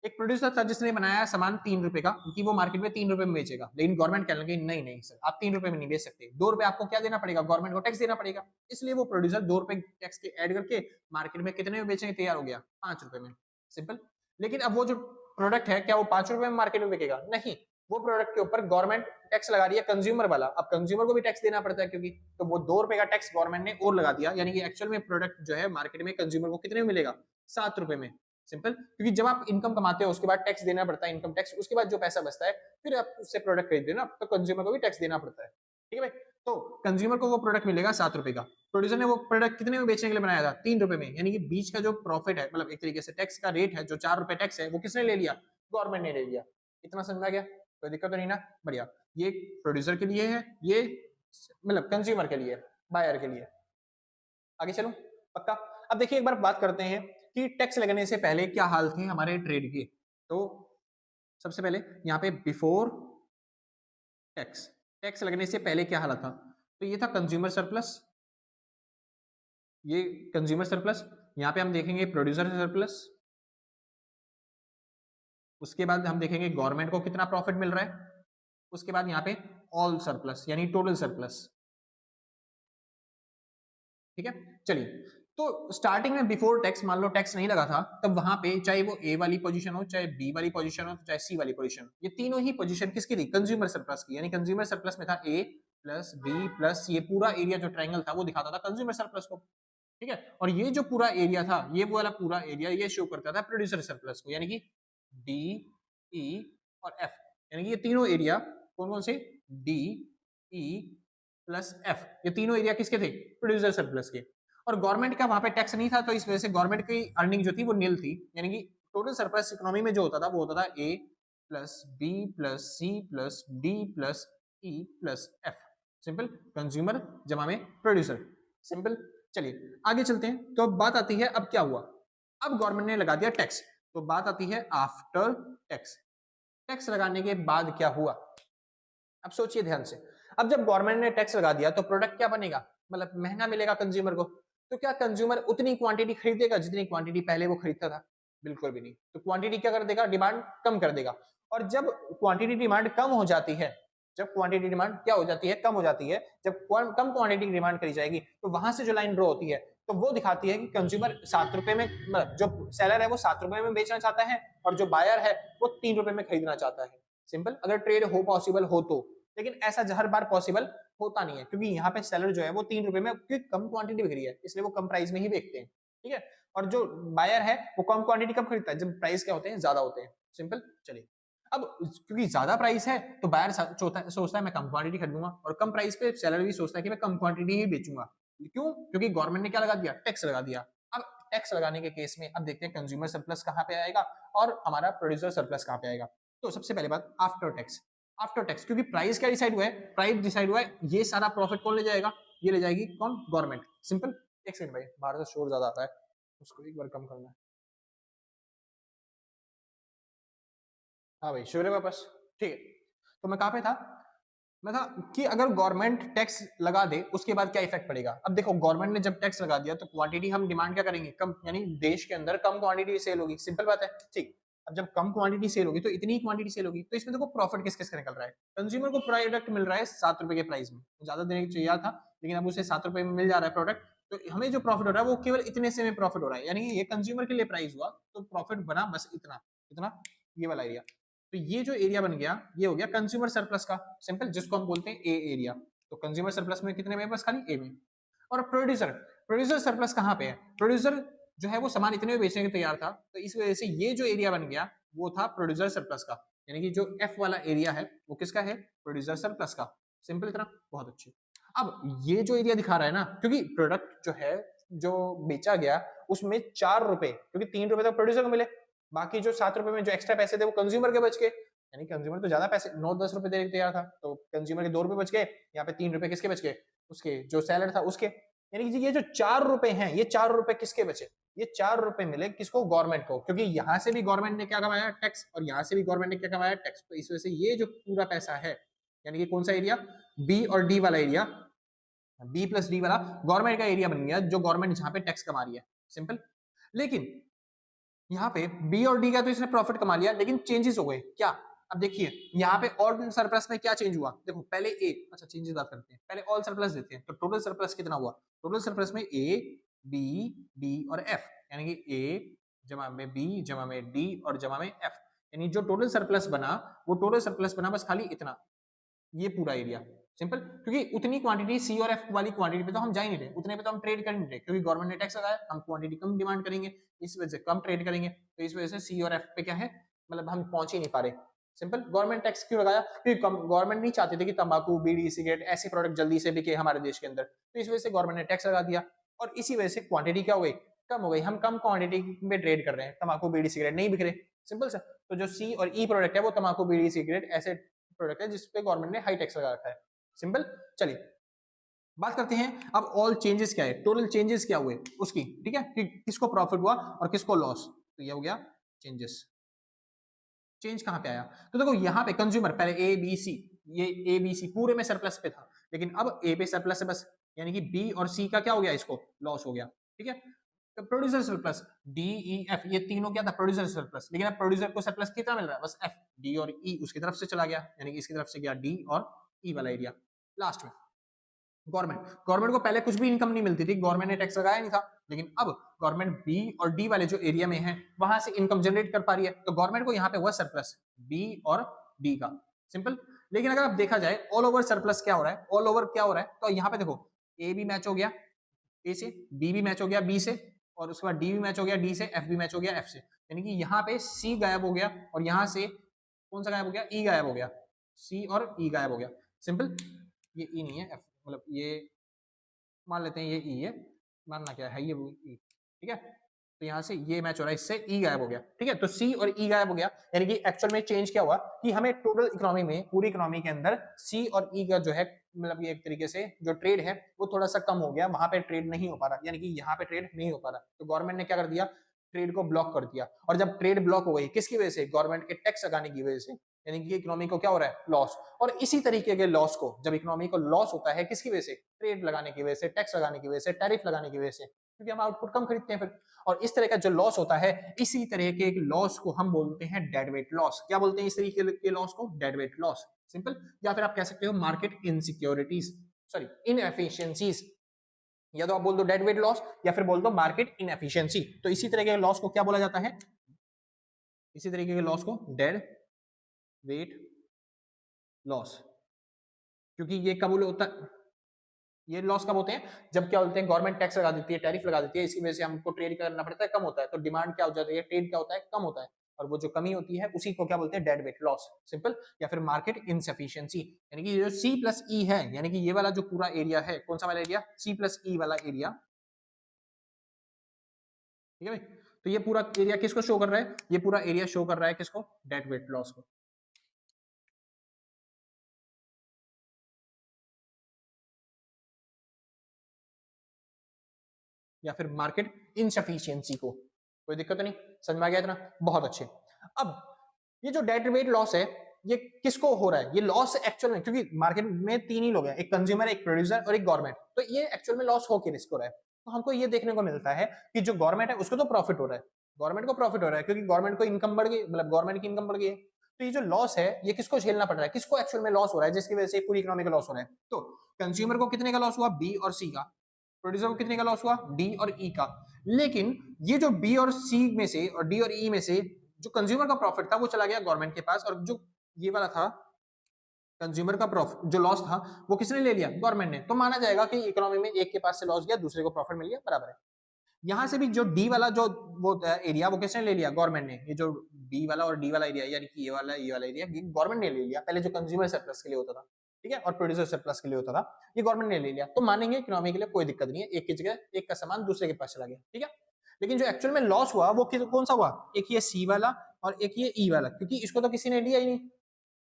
एक प्रोड्यूसर था जिसने बनाया सामान 3 रुपए का, कि वो मार्केट में 3 रुपए में बेचेगा, लेकिन गवर्नमेंट कहने लगी नहीं नहीं सर, आप 3 रुपए में नहीं बेच सकते, 2 रुपए आपको क्या देना पड़ेगा, गवर्नमेंट को टैक्स देना पड़ेगा। इसलिए वो प्रोड्यूसर 2 रुपए टैक्स के ऐड करके मार्केट में कितने में बेचने तैयार हो गया, 5 रुपए में। सिंपल। लेकिन अब वो जो प्रोडक्ट है क्या वो 5 रुपए में मार्केट में बिकेगा, नहीं, वो प्रोडक्ट के ऊपर गवर्नमेंट टैक्स लगा रही है कंज्यूमर वाला, अब कंज्यूमर को भी टैक्स देना पड़ता है, क्योंकि तो वो 2 रुपए का टैक्स गवर्नमेंट ने और लगा दिया, यानी कि एक्चुअल में प्रोडक्ट जो है मार्केट में कंज्यूमर को कितने में मिलेगा, 7 रुपए में। सिंपल, क्योंकि जब आप इनकम कमाते हो उसके बाद टैक्स देना पड़ता है, इनकम टैक्स, उसके बाद जो पैसा बचता है फिर आप उससे प्रोडक्ट खरीदते हो ना, तो कंज्यूमर को भी टैक्स देना पड़ता है। ठीक है भाई, तो कंज्यूमर को वो प्रोडक्ट मिलेगा 7 रुपए का, प्रोड्यूसर ने वो प्रोडक्ट कितने में बेचने के लिए बनाया था, 3 रुपए में, यानी कि बीच का जो प्रॉफिट है, मतलब एक तरीके से टैक्स का रेट है जो 4 रुपए टैक्स है, वो किसने ले लिया, गवर्नमेंट ने ले लिया। इतना समझा गया, कोई दिक्कत तो नहीं ना, बढ़िया। ये प्रोड्यूसर के लिए है, ये मतलब कंज्यूमर के लिए, बायर के लिए। आगे चलो, पक्का। अब देखिए एक बार बात करते हैं कि टैक्स लगने से पहले क्या हाल थे हमारे ट्रेड के। तो सबसे पहले यहाँ पे बिफोर टैक्स, टैक्स लगने से पहले क्या हालत था, तो ये था कंज्यूमर सरप्लस, ये कंज्यूमर सरप्लस, यहाँ पे हम देखेंगे प्रोड्यूसर सरप्लस, उसके बाद हम देखेंगे गवर्नमेंट को कितना प्रॉफिट मिल रहा है, उसके बाद यहाँ पे ऑल सरप्लस यानी टोटल सरप्लस। ठीक है, चलिए, तो स्टार्टिंग में बिफोर टैक्स, मान लो टैक्स नहीं लगा था, तब वहां पे चाहे वो ए वाली पोजीशन हो, चाहे बी वाली पोजीशन हो, चाहे सी वाली पोजीशन, ये तीनों ही पोजीशन किसकी थी, कंज्यूमर सरप्लस की, यानी कंज्यूमर सरप्लस में था ए प्लस बी प्लस ये पूरा एरिया जो ट्रायंगल था वो दिखाता था कंज्यूमर सरप्लस को। ठीक है, और ये जो पूरा एरिया था, ये वाला पूरा एरिया ये शो करता था प्रोड्यूसर सरप्लस को, यानी कि डी, ई और एफ, यानी कि ये तीनों एरिया कौन कौन से, डी, ई प्लस एफ, ये तीनों एरिया किसके थे, प्रोड्यूसर सरप्लस के। और गवर्नमेंट का वहां पे टैक्स नहीं था, तो इस वजह से गवर्नमेंट की अर्निंग जो थी वो नील थी, यानी कि टोटल सरप्लस इकोनॉमी में जो होता था वो होता था A plus B plus C plus D plus E plus F. Simple, consumer जमा में प्रोड्यूसर। सिंपल, चलिए आगे चलते हैं। तो अब बात आती है, अब क्या हुआ, अब गवर्नमेंट ने लगा दिया टैक्स, तो बात आती है आफ्टर टैक्स, टैक्स लगाने के बाद क्या हुआ। अब सोचिए ध्यान से, अब जब गवर्नमेंट ने टैक्स लगा दिया तो प्रोडक्ट क्या बनेगा, मतलब महंगा मिलेगा कंज्यूमर को। तो क्या कंज्यूमर उतनी क्वांटिटी खरीदेगा जितनी क्वांटिटी पहले वो खरीदता था? बिल्कुल भी नहीं। तो क्वांटिटी क्या कर देगा, डिमांड कम कर देगा। और जब क्वांटिटी डिमांड कम हो जाती है, जब क्वांटिटी डिमांड क्या हो जाती है, कम हो जाती है, जब कम क्वांटिटी डिमांड करी जाएगी तो वहां से जो लाइन ड्रॉ होती है तो वो दिखाती है कि कंज्यूमर 7 रुपए में, मतलब जो सेलर है वो 7 रुपए में बेचना चाहता है और जो बायर है वो 3 रुपए में खरीदना चाहता है। सिंपल, अगर ट्रेड हो पॉसिबल हो तो। लेकिन ऐसा हर बार पॉसिबल होता नहीं है, क्योंकि यहाँ पे सेलर जो है वो 3 रुपए में, क्योंकि कम क्वांटिटी बिक रही है इसलिए वो कम प्राइस में ही बेचते हैं, ठीक है। और जो बायर है वो कम क्वांटिटी कब खरीदता है, जब प्राइस क्या होते हैं, ज्यादा होते हैं। सिंपल। चलिए, अब क्योंकि ज्यादा प्राइस है तो बायर सोचता है मैं कम क्वांटिटी खरीदूंगा, और कम प्राइस पे सेलर भी सोचता है कि मैं कम क्वांटिटी ही बेचूंगा। क्यों? क्योंकि गवर्नमेंट ने क्या लगा दिया, टैक्स लगा दिया। अब टैक्स लगाने के केस में अब देखते हैं कंज्यूमर सरप्लस कहां पे आएगा और हमारा प्रोड्यूसर सरप्लस कहां पे आएगा। तो सबसे पहले बात, आफ्टर टैक्स। आफ्टर टैक्स, क्योंकि प्राइस क्या डिसाइड हुआ है, प्राइस डिसाइड हुआ है, ये सारा प्रॉफिट कौन ले जाएगा, ये ले जाएगी कौन, गवर्नमेंट। सिंपल। एक सेकंड भाई, बाहर से शोर ज्यादा आता है, उसको एक बार कम करना है। हाँ भाई, शुक्र है वापस। ठीक है, तो मैं कहाँ पे था, मैं था कि अगर गवर्नमेंट टैक्स लगा दे उसके बाद क्या इफेक्ट पड़ेगा। अब देखो, गवर्नमेंट ने जब टैक्स लगा दिया तो क्वांटिटी हम डिमांड क्या करेंगे, कम, यानी देश के अंदर कम क्वांटिटी सेल होगी। सिंपल बात है, ठीक। अब जब कम क्वांटिटी सेल होगी तो इतनी क्वांटिटी सेल होगी, तो इसमें देखो प्रॉफिट किस किस का निकल रहा है, कंज्यूमर को प्रोडक्ट मिल रहा है 7 रुपए के प्राइस में, ज्यादा देने की चाहिए था लेकिन अब उसे 7 रुपए में मिल जा रहा है प्रोडक्ट। तो हमें जो प्रॉफिट हो रहा है वो केवल इतने से में प्रॉफिट हो रहा है, यानी कि ये कंज्यूमर के लिए प्राइस हुआ तो प्रॉफिट बना बस इतना, इतना, ये वाला एरिया। तो ये जो एरिया बन गया ये हो गया कंज्यूमर सरप्लस का। सिंपल, जिसको हम बोलते हैं ए एरिया। तो कंज्यूमर सरप्लस में कितने में, बस खाली ए में। और प्रोड्यूसर, प्रोड्यूसर सरप्लस कहाँ पे है, प्रोड्यूसर जो है वो सामान इतने में बेचने के तैयार था, तो इस वजह से ये जो एरिया बन गया वो था प्रोड्यूसर सरप्लस का। यानी कि जो एफ वाला एरिया है वो किसका है, प्रोड्यूसर सरप्लस का। सिंपल इतना, बहुत अच्छे। अब ये जो एरिया दिखा रहा है ना, क्योंकि प्रोडक्ट जो है जो बेचा गया उसमें 4 रुपए, क्योंकि 3 रुपए तो प्रोड्यूसर को मिले, बाकी जो 7 रुपए में जो एक्स्ट्रा पैसे थे वो कंज्यूमर के बच गए। यानी कंज्यूमर तो ज्यादा पैसे 9-10 रुपए देने को तैयार था, तो कंज्यूमर के 2 रुपए बच गए, यहाँ पे 3 रुपए किसके बच गए, उसके जो सेलर था उसके। यानी कि ये जो 4 रुपए हैं, ये 4 रुपए किसके बचे, ये 4 रुपए मिले किसको, गवर्नमेंट को, क्योंकि यहाँ से भी गवर्नमेंट ने क्या कमाया, टैक्स, और यहाँ से भी गवर्नमेंट ने क्या कमाया, टैक्स। तो इस वजह से ये जो पूरा पैसा है, यानी कि कौन सा एरिया, बी और डी वाला एरिया, बी प्लस डी वाला गवर्नमेंट का एरिया बन गया, जो गवर्नमेंट जहां पे टैक्स कमा रही है। सिंपल। लेकिन यहाँ पे बी और डी का तो इसने प्रॉफिट कमा लिया, लेकिन चेंजेस हो गए क्या। अब देखिए यहाँ पे ऑल सरप्लस में क्या चेंज हुआ, देखो पहले ए, अच्छा चेंजेस बात करते हैं, पहले ऑल सरप्लस देते हैं। तो टोटल सरप्लस कितना हुआ, टोटल सरप्लस में ए बी डी और एफ, यानी कि ए जमा में बी जमा में डी और जमा में एफ, यानी जो टोटल सरप्लस बना वो टोटल सरप्लस बना बस खाली इतना, ये पूरा एरिया। सिंपल, क्योंकि उतनी क्वांटिटी सी और एफ वाली क्वांटिटी पे तो हम जा ही नहीं रहे, उतने पे तो हम ट्रेड कर नहीं रहे, क्योंकि गवर्नमेंट ने टैक्स लगाया, हम क्वांटिटी कम डिमांड करेंगे, इस वजह से कम ट्रेड करेंगे, तो इस वजह से सी और एफ पे क्या है, मतलब हम पहुंच ही नहीं पा रहे। सिंपल, गवर्नमेंट टैक्स क्यों लगाया, क्योंकि गवर्नमेंट नहीं चाहती थी कि तंबाकू बीड़ी सिगरेट ऐसे प्रोडक्ट जल्दी से बिके हमारे देश के अंदर, तो इस वजह से गवर्नमेंट ने टैक्स लगा दिया, और इसी वजह से क्वांटिटी क्या हो गई, कम हो गई, हम कम क्वांटिटी में ट्रेड कर रहे हैं, तंबाकू बीड़ी सिगरेट नहीं बिक रहे। सिंपल सा। तो जो सी और ई प्रोडक्ट है वो तंबाकू बीड़ी सिगरेट ऐसे प्रोडक्ट है जिसपे गवर्नमेंट ने हाई टैक्स लगा रखा है। सिंपल। चलिए बात करते हैं अब ऑल चेंजेस क्या है, टोटल चेंजेस क्या हुए उसकी, ठीक है, कि किसको प्रॉफिट हुआ और किसको लॉस। तो ये हो गया चेंजेस। चेंज कहां पे आया, तो देखो यहाँ पे कंज्यूमर पहले ए बी सी, ये ए बी सी पूरे में सरप्लस पे था, लेकिन अब ए पे सरप्लस है बस, यानी कि बी और सी का क्या हो गया, इसको लॉस हो गया, ठीक है। तो producer surplus D E F, ये तीनों क्या था, प्रोड्यूसर सरप्लस, लेकिन अब प्रोड्यूसर को सरप्लस कितना मिल रहा है, बस एफ, डी और ई उसकी तरफ से चला गया, यानी कि इसकी तरफ से गया डी और ई वाला एरिया। लास्ट में गवर्नमेंट, गवर्नमेंट को पहले कुछ भी इनकम नहीं मिलती थी, गवर्नमेंट ने टैक्स लगाया नहीं था, लेकिन अब गवर्नमेंट बी और डी वाले जो एरिया में है वहां से इनकम जनरेट कर पा रही है, तो गवर्नमेंट को यहाँ पे हुआ सरप्लस बी और डी का। सिंपल। लेकिन अगर आप देखा जाए ऑल ओवर सरप्लस क्या हो रहा है, ऑल ओवर क्या हो रहा है, तो यहाँ पे देखो ए भी मैच हो गया ए से, बी भी मैच हो गया बी से, और उसके बाद डी भी मैच हो गया डी से, एफ भी मैच हो गया एफ से, यानी कि यहाँ पे सी गायब हो गया, और यहाँ से कौन सा गायब हो गया, ई गायब हो गया, सी और ई गायब हो गया। सिंपल। ये ई नहीं है, एफ मतलब ये मान लेते हैं ये ई है, मानना क्या है ये वो ई, ठीक है। तो यहाँ से ये मैच हो रहा है, इससे ई गायब हो गया, ठीक है। तो सी और ई गायब हो गया, यानी कि एक्चुअल में चेंज क्या हुआ कि हमें टोटल इकोनॉमी में, पूरी इकोनॉमी के अंदर सी और ई का जो है, मतलब ये एक तरीके से जो ट्रेड है वो थोड़ा सा कम हो गया, वहां पे ट्रेड नहीं हो पा रहा, यानी कि यहाँ पे ट्रेड नहीं हो पा रहा, तो गवर्नमेंट ने क्या कर दिया, ट्रेड को ब्लॉक कर दिया। और जब ट्रेड ब्लॉक हो गई किसकी वजह से, गवर्नमेंट के टैक्स लगाने की वजह से, यानी कि इकोनॉमी को क्या हो रहा है, लॉस। और इसी तरीके के लॉस को, जब इकोनॉमी को लॉस होता है किसकी वजह से, ट्रेड लगाने की वजह से, टैक्स लगाने की वजह से, टैरिफ लगाने की वजह से, क्योंकि हम आउटपुट कम खरीदते हैं फिर, और इस तरह का जो लॉस होता है, इसी तरह के एक लॉस को हम बोलते हैं डेड वेट लॉस। क्या बोलते हैं इस तरीके के लॉस को, डेड वेट लॉस, सिंपल। या फिर आप कह सकते हो मार्केट इनसिक्योरिटीज, सॉरी इनएफिशिएंसीज, या तो आप बोल दो डेड वेट लॉस या फिर बोल दो मार्केट इनएफिशिएंसी। तो इसी तरह के लॉस को क्या बोला जाता है, इसी तरीके के लॉस को डेड वेट लॉस। क्योंकि ये कब होता है, ये लॉस कब होते हैं, जब क्या बोलते हैं गवर्नमेंट टैक्स लगा देती है, टैरिफ लगा देती है, इसी वजह से हमको ट्रेड करना पड़ता है, कम होता है, तो डिमांड क्या हो जाती है, ट्रेड क्या होता है, कम होता है, और वो जो कमी होती है उसी को क्या बोलते हैं, डेड वेट लॉस, सिंपल। या फिर मार्केट इनसफिशिएंसी, यानी कि जो सी प्लस ई है, यानी कि ये वाला जो पूरा एरिया है, कौन सा वाला एरिया, सी प्लस ई वाला एरिया, ठीक है भाई। तो ये पूरा एरिया किसको शो कर रहा है, ये पूरा एरिया शो कर रहा है किसको, डेड वेट लॉस को। या फिर मार्केट इनसफिशियंसी को, कोई दिक्कत नहीं, समझ में आ गया इतना, बहुत अच्छे। अब ये जो डेड वेट लॉस है, ये किसको हो रहा है, ये लॉस एक्चुअल में, क्योंकि मार्केट में तीन ही लोग हैं, एक कंज्यूमर, एक प्रोड्यूसर और एक गवर्नमेंट, तो ये एक्चुअल में लॉस हो किसको रहा है, तो हमको ये देखने को मिलता है कि जो गवर्नमेंट है उसको तो प्रॉफिट हो रहा है, गवर्नमेंट को प्रॉफिट हो रहा है, क्योंकि गवर्नमेंट को इनकम बढ़ गई, मतलब गवर्नमेंट की इनकम बढ़ गई है। तो ये जो लॉस है ये किसको झेलना पड़ रहा है, किसको एक्चुअल में लॉस हो रहा है, जिसकी वजह से पूरी इकोनॉमी का लॉस हो रहा है, तो कंज्यूमर को कितने का लॉस हुआ, बी और सी का, प्रोड्यूसर को कितने का लॉस हुआ, डी और ई का। लेकिन ये जो बी और सी में से और डी और ई में से जो कंज्यूमर का प्रॉफिट था वो चला गया गवर्नमेंट के पास, और जो ये वाला था कंज्यूमर का प्रॉफिट, जो लॉस था वो किसने ले लिया, गवर्नमेंट ने। तो माना जाएगा कि इकोनॉमी में एक के पास से लॉस गया, दूसरे को प्रॉफिट मिल गया, बराबर है। यहां से भी जो डी वाला जो वो एरिया वो किसने ले लिया, गवर्नमेंट ने। ये जो बी वाला और डी वाला एरिया, यानी कि ये वाला एरिया गवर्नमेंट ने ले लिया, पहले जो कंज्यूमर सरप्लस के लिए होता था, ठीक है, और प्रोड्यूसर सरप्लस के लिए होता था, ये गवर्नमेंट ने ले लिया। तो मानेंगे इकोनॉमी के लिए कोई दिक्कत नहीं है, एक की जगह एक का सामान दूसरे के पास चला गया, ठीक है। लेकिन जो एक्चुअल में लॉस हुआ वो कौन सा हुआ, एक ये सी वाला और एक ये ई वाला, क्योंकि इसको तो किसी ने लिया ही नहीं,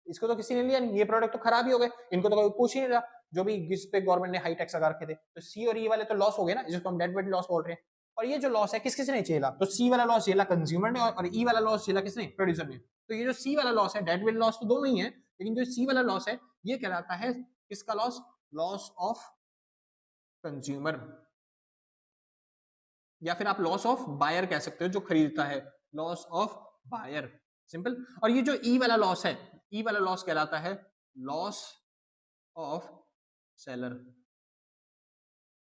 इसको तो किसी ने लिया नहीं, ये प्रोडक्ट तो खराब ही हो गए, इनको तो कोई पूछ ही नहीं रहा, जो भी जिस पे गवर्नमेंट ने हाई टैक्स लगा रखे थे। तो सी और ई वाले तो लॉस हो गए ना, जिसको हम डेड वेट लॉस बोल रहे हैं। और ये जो लॉस है किस किसने झेला, तो सी वाला लॉस झेला कंज्यूमर ने, और ई वाला लॉस झेला किसने, प्रोड्यूसर ने। तो ये जो सी वाला लॉस है, डेड वेट लॉस तो दोनों ही है, लेकिन जो सी वाला लॉस है ये कहलाता है किसका लॉस, लॉस ऑफ कंज्यूमर, या फिर आप लॉस ऑफ बायर कह सकते हो, जो खरीदता है, लॉस ऑफ बायर, सिंपल। और ये जो ई वाला लॉस है, ई वाला लॉस कहलाता है लॉस ऑफ सेलर,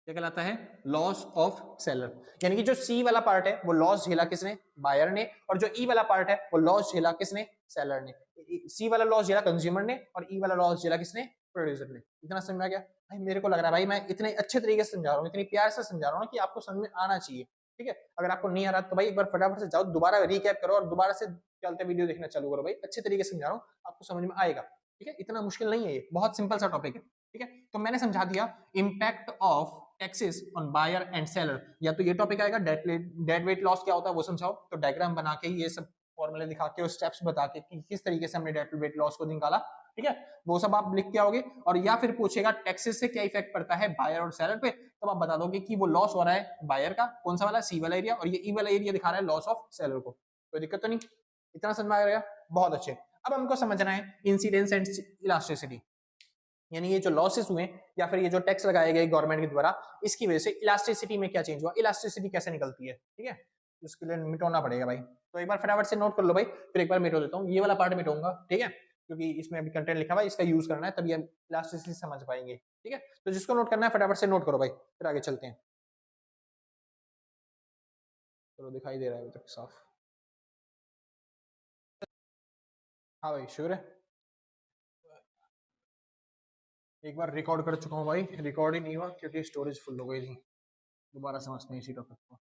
क्या कहलाता है, लॉस ऑफ सेलर। यानी कि जो सी वाला पार्ट है वो लॉस झेला किसने, बायर ने, और जो ई वाला पार्ट है वो लॉस झेला किसने, सेलर ने। सी वाला लॉस झेला कंज्यूमर ने और ई वाला लॉस झेला किसने, प्रोड्यूसर ने। इतना समझ में आ गया भाई, मेरे को लग रहा है भाई मैं इतने अच्छे तरीके से समझा रहा हूँ, इतनी प्यार से समझा रहा हूँ कि आपको समझ में आना चाहिए, ठीक है। अगर आपको नहीं आ रहा तो भाई एक बार फटाफट से जाओ, दोबारा रिकैप करो और दोबारा से चलते वीडियो देखना चालू करो, भाई अच्छे तरीके से समझा रहा हूँ, आपको समझ में आएगा, ठीक है। इतना मुश्किल नहीं है, ये बहुत सिंपल सा टॉपिक है, ठीक है। तो मैंने समझा दिया impact of taxes on buyer and seller, या तो ये टॉपिक आएगा डेड वेट लॉस क्या होता है वो समझाओ, तो डायग्राम बना के ये सब फॉर्मूले दिखा के और स्टेप्स बता के कि किस तरीके से हमने डेड वेट लॉस को निकाला, ठीक है, वो सब आप लिख के आओगे। और या फिर पूछेगा टैक्सेस से क्या इफेक्ट पड़ता है बायर और सेलर पे, तो आप बता दोगे कि वो लॉस हो रहा है बायर का, कौन सा वाला, सी वाला एरिया, और ये ई वाला एरिया दिखा रहा है लॉस ऑफ सेलर को। कोई दिक्कत तो नहीं, इतना समझ में आ गया, बहुत अच्छे। अब हमको समझना है इंसिडेंस एंड इलास्टिसिटी, यानी ये जो लॉसेस हुए या फिर ये जो टैक्स लगाए गए गवर्नमेंट के द्वारा, इसकी वजह से इलास्टिसिटी में क्या चेंज हुआ, इलास्टिसिटी कैसे निकलती है, ठीक है। उसके लिए मिटाना पड़ेगा भाई, तो एक बार फटाफट से नोट कर लो भाई, फिर एक बार मिटा देता हूँ, ये वाला पार्ट मिटाऊंगा, ठीक है, क्योंकि इसमें अभी कंटेंट लिखा हुआ है, इसका यूज करना है तभी हम इलास्टिसिटी समझ पाएंगे, ठीक है। तो जिसको नोट करना है फटाफट से नोट करो भाई, फिर आगे चलते हैं। चलो दिखाई दे रहा है अभी तक साफ, हाँ भाई श्योर है, एक बार रिकॉर्ड कर चुका हूँ भाई, रिकॉर्ड ही नहीं हुआ क्योंकि स्टोरेज फुल हो गई थी, दोबारा समझते हैं इसी टॉपिक को,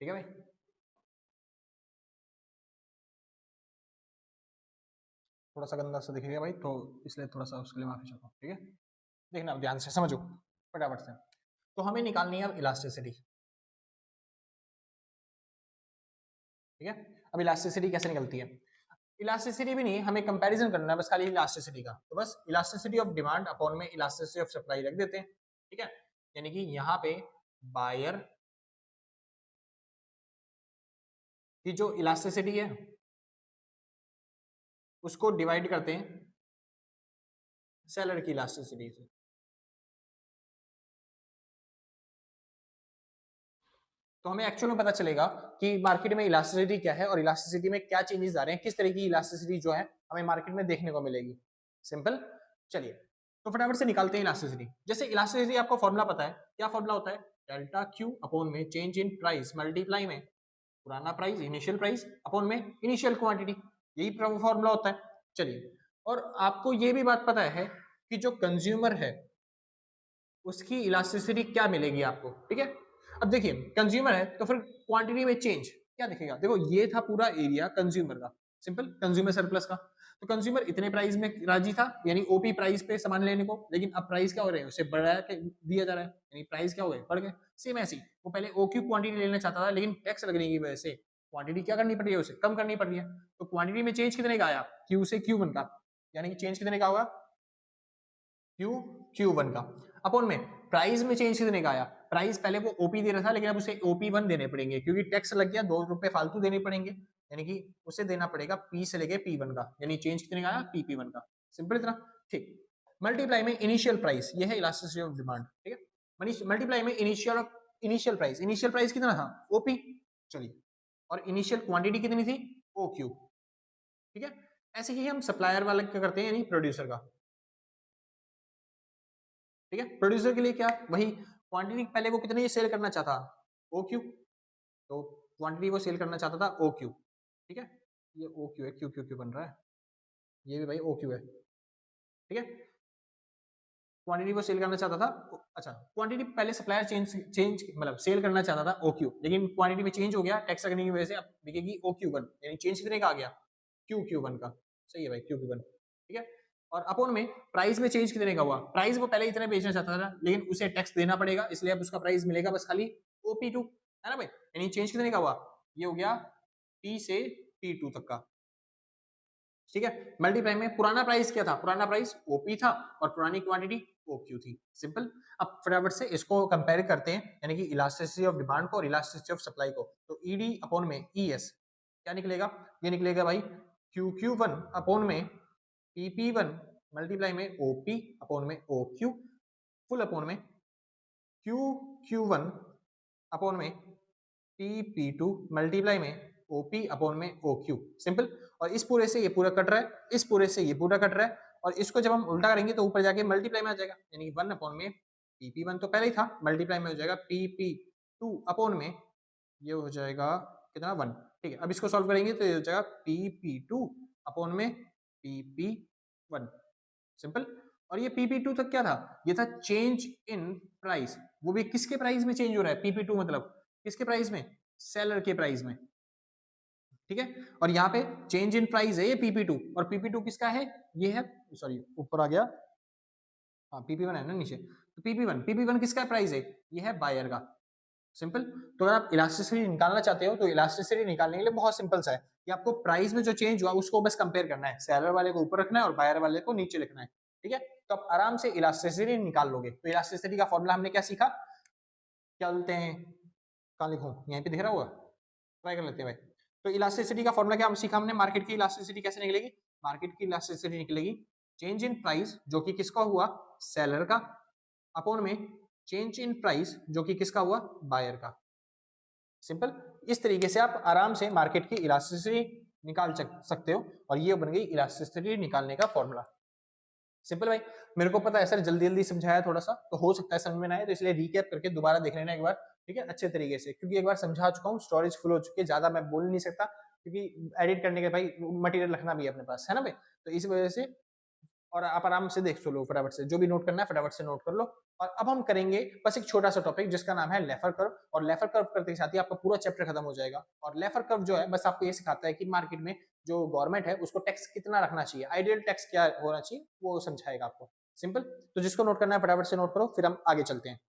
ठीक है भाई। थोड़ा सा गंदा सा दिखेगा भाई, तो इसलिए थोड़ा सा उसके लिए माफी चाहता हूँ, ठीक है। देखना ध्यान से समझो फटाफट से। तो हमें निकालनी है अब इलास्टिसिटी, ठीक है। अब इलास्टिसिटी कैसे निकलती है, इलास्टिसिटी भी नहीं, हमें कंपैरिजन करना है बस खाली इलास्टिसिटी का, तो बस इलास्टिसिटी ऑफ डिमांड अपॉन में इलास्टिसिटी ऑफ सप्लाई रख देते हैं, ठीक है। यानी कि यहाँ पे बायर की जो इलास्टिसिटी है उसको डिवाइड करते हैं सेलर की इलास्टिसिटी से। तो हमें एक्चुअल में पता चलेगा कि मार्केट में इलास्टिसिटी क्या है और इलास्टिसिटी में क्या चेंजेस आ रहे हैं, किस तरह की इलास्टिसिटी जो है हमें मार्केट में देखने को मिलेगी। सिंपल। चलिए तो फटाफट से निकालते हैं इलास्टिसिटी। जैसे इलास्टिसिटी आपको फॉर्मूला पता है, क्या फॉर्मूला होता है, डेल्टा क्यू अपॉन में चेंज इन प्राइस मल्टीप्लाई में पुराना प्राइस इनिशियल प्राइस अपॉन में इनिशियल क्वांटिटी, यही फॉर्मूला होता है। चलिए, और आपको ये भी बात पता है कि जो कंज्यूमर है उसकी इलास्टिसिटी क्या मिलेगी आपको, ठीक है। अब देखिए कंज्यूमर है तो फिर क्वांटिटी में चेंज क्या दिखेगा, देखो ये था पूरा एरिया कंज्यूमर का, सिंपल कंज्यूमर सरप्लस का। तो कंज्यूमर इतने प्राइस में राजी था, यानी ओपी प्राइस पे सामान लेने को, लेकिन अब प्राइस क्या हो रहे हैं, उसे बढ़ा के दिया जा रहा है, यानी प्राइस क्या हो गए, बढ़ गए। सेम ऐसी वो पहले ओक्यू क्वांटिटी लेना चाहता था, लेकिन टैक्स लगने की वजह से क्वांटिटी क्या करनी पड़ रही है, उसे कम करनी पड़ रही है। तो क्वांटिटी में चेंज कितने का आया, क्यू से क्यू वन का, यानी कि चेंज कितने का होगा, क्यू क्यू वन का अपॉन में प्राइस में चेंज कितने का आया, प्राइस पहले वो ओपी दे रहा था लेकिन अब उसे ओपी वन देने पड़ेंगे क्योंकि टैक्स लग गया, 2 रुपए फालतू देने पड़ेंगे, यानी कि उसे देना पड़ेगा पी से लेके पी वन का, यानी चेंज कितने का आया, पी वन का। सिंपल इतना, ठीक। मल्टीप्लाई में इनिशियल प्राइस, ये है इलास्टिसिटी ऑफ डिमांड, ठीक है। मल्टीप्लाई में इनिशियल प्राइस कितना था, ओपी, चलिए, और इनिशियल क्वांटिटी कितनी थी, ओ क्यू, ठीक है। ऐसे ही हम सप्लायर वाले क्या करते हैं, यानी प्रोड्यूसर का, ठीक है। प्रोड्यूसर के लिए क्या, वही क्वांटिटी पहले वो कितने सेल करना चाहता, ओ क्यू, तो क्वांटिटी वो सेल करना चाहता था ओ क्यू, ठीक है। ये ओ क्यू है, क्यू क्यू क्यू बन रहा है, ये भी भाई ओ क्यू है, ठीक है। क्वांटिटी वो सेल करना चाहता था, अच्छा क्वांटिटी पहले सप्लायर चेंज मतलब सेल करना चाहता था ओ क्यू, लेकिन क्वांटिटी में चेंज हो गया टैक्स लगने की वजह से, अब बिकेगी ओ क्यू वन, यानी चेंज कितने का आ गया, क्यू क्यू वन का, सही है भाई, क्यू क्यू वन, ठीक है। और अपॉन में प्राइस में चेंज कितने का हुआ, प्राइस वो पहले इतने बेचना चाहता था लेकिन उसे टैक्स देना पड़ेगा, इसलिए अब उसका प्राइस मिलेगा बस खाली ओपी टू, है ना भाई, यानी चेंज कितने का हुआ, ये हो गया पी से पी टू तक का, ठीक है। मल्टीप्लाई में पुराना प्राइस क्या था, पुराना प्राइस ओपी था और पुरानी क्वांटिटी ओक्यू थी, सिंपल। अब फटाफट से इसको कंपेयर करते हैं, यानी कि इलास्टिसिटी ऑफ डिमांड को और इलास्टिसिटी ऑफ सप्लाई को। तो ईडी अपॉन में ईएस क्या निकलेगा, ये निकलेगा भाई क्यू क्यू वन अपॉन में पीपी वन मल्टीप्लाई में ओपी अपॉन में ओक्यू फुल अपॉन में क्यू क्यू वन अपॉन में पी टू मल्टीप्लाई में ओपी अपॉन में ओक्यू, सिंपल। और इस पूरे से ये पूरा कट रहा है, इस पूरे से ये पूरा कट रहा है, और इसको जब हम उल्टा करेंगे तो ऊपर जाके मल्टीप्लाई में आ जाएगा, यानी वन अपॉन में पीपी वन तो पहले ही था, मल्टीप्लाई में हो जाएगा पीपी टू अपॉन में ये हो जाएगा कितना, वन, ठीक है। अब इसको सॉल्व करेंगे तो ये हो जाएगा पीपी टू अपॉन में पीपी वन, सिंपल। और ये पीपी टू तक क्या था, ये था चेंज इन प्राइस, वो भी किसके प्राइस में चेंज हो रहा है, पीपी टू मतलब किसके प्राइस में, सेलर के प्राइस में, ठीक है। और यहाँ पे चेंज इन प्राइस है ये पीपी टू, और पीपी टू किसका है, ये है, सॉरी ऊपर आ गया, हाँ पीपी वन है ना नीचे, तो पीपी वन किसका प्राइस है, ये है बायर का, सिंपल। तो अगर आप इलास्टिसिटी निकालना चाहते हो तो इलास्टिसिटी निकालने के लिए बहुत सिंपल सा है कि आपको प्राइस में जो चेंज हुआ उसको बस कंपेयर करना है, सेलर वाले को ऊपर रखना है और बायर वाले को नीचे लिखना है, ठीक है। तो आप आराम से इलास्टिसिटी निकाल लोगे। तो इलास्टिसिटी का फॉर्मूला हमने क्या सीखा, क्या बोलते हैं, कहाँ लिखूं, यहीं पे दिख रहा होगा, ट्राई कर लेते हैं भाई। तो इलास्टिसिटी का फॉर्मूला क्या सीखा हमने, मार्केट की इलास्टिसिटी कैसे निकलेगी, मार्केट की इलास्टिसिटी निकलेगी चेंज इन प्राइस जो कि किसका हुआ, सेलर का, अपॉन में चेंज इन प्राइस जो कि किसका हुआ, बायर का, सिंपल। इस तरीके से आप आराम से मार्केट की इलास्टिसिटी निकाल सकते हो, और ये बन गई इलास्टिसिटी निकालने का फॉर्मूला, सिंपल भाई। मेरे को पता है सर जल्दी जल्दी समझाया थोड़ा सा, तो हो सकता है समझ में ना आए, तो इसलिए रिकैप करके दोबारा देख लेना एक बार, ठीक है, अच्छे तरीके से, क्योंकि एक बार समझा चुका हूँ, स्टोरेज फुल हो चुकी है, ज्यादा मैं बोल नहीं सकता, क्योंकि एडिट करने के भाई मटेरियल रखना भी है अपने पास, है ना भाई। तो इस वजह से, और आप आराम से देख लो फटाफट से, जो भी नोट करना है फटाफट से नोट कर लो। और अब हम करेंगे बस एक छोटा सा टॉपिक जिसका नाम है लेफर कर्व, और लेफर कर्व करते साथ ही आपका पूरा चैप्टर खत्म हो जाएगा। और लेफर कर्व जो है बस आपको ये सिखाता है कि मार्केट में जो गवर्नमेंट है उसको टैक्स कितना रखना चाहिए, आइडियल टैक्स क्या होना चाहिए, वो समझाएगा आपको, सिंपल। तो जिसको नोट करना है फटाफट से नोट करो, फिर हम आगे चलते हैं,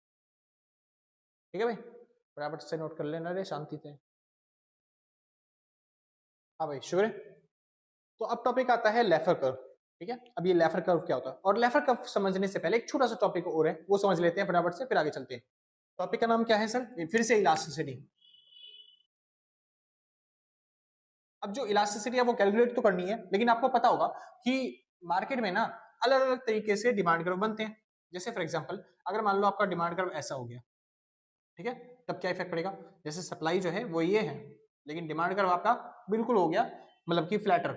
ठीक है भाई, फटाफट से नोट कर लेना रे, शांति से, हाँ भाई शुक्र है। तो अब टॉपिक आता है लेफर कर्व, ठीक है। अब ये लेफर कर्व क्या होता है, और लेफर कर्व समझने से पहले एक छोटा सा टॉपिक और है, वो समझ लेते हैं फटाफट से, फिर आगे चलते हैं। टॉपिक का नाम क्या है सर, फिर से इलास्टिसिटी, अब जो इलास्टिसिटी है वो कैलकुलेट तो करनी है, लेकिन आपको पता होगा कि मार्केट में ना अलग अलग तरीके से डिमांड कर्व बनते हैं। जैसे फॉर एग्जांपल अगर मान लो आपका डिमांड कर्व ऐसा हो गया, ठीक है, तब क्या इफेक्ट पड़ेगा? जैसे सप्लाई जो है वो ये है, लेकिन डिमांड कर्व आपका बिल्कुल हो गया, मतलब कि फ्लैटर,